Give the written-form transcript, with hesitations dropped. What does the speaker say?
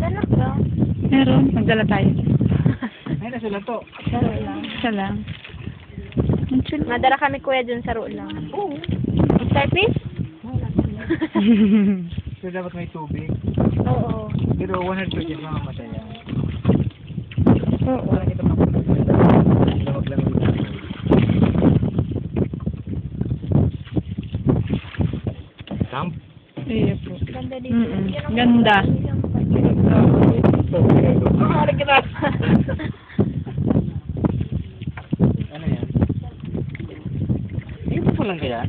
Anak ba? Meron. Magdala tayo. Ay, nasa lang to. Saro lang. Isa lang. Ang chill. Madala kami kuya dun sa road lang. Oo. Starfish? So, dapat may tubig. Oo. Pero 100% mamamatay yan. Oo. Parang ito pa. Lamag lang yung tubig. Camp? Iya po. Ganda dito. Mm-mm. Yan ang Ganda. Ano yan? Dito pa lang kaya?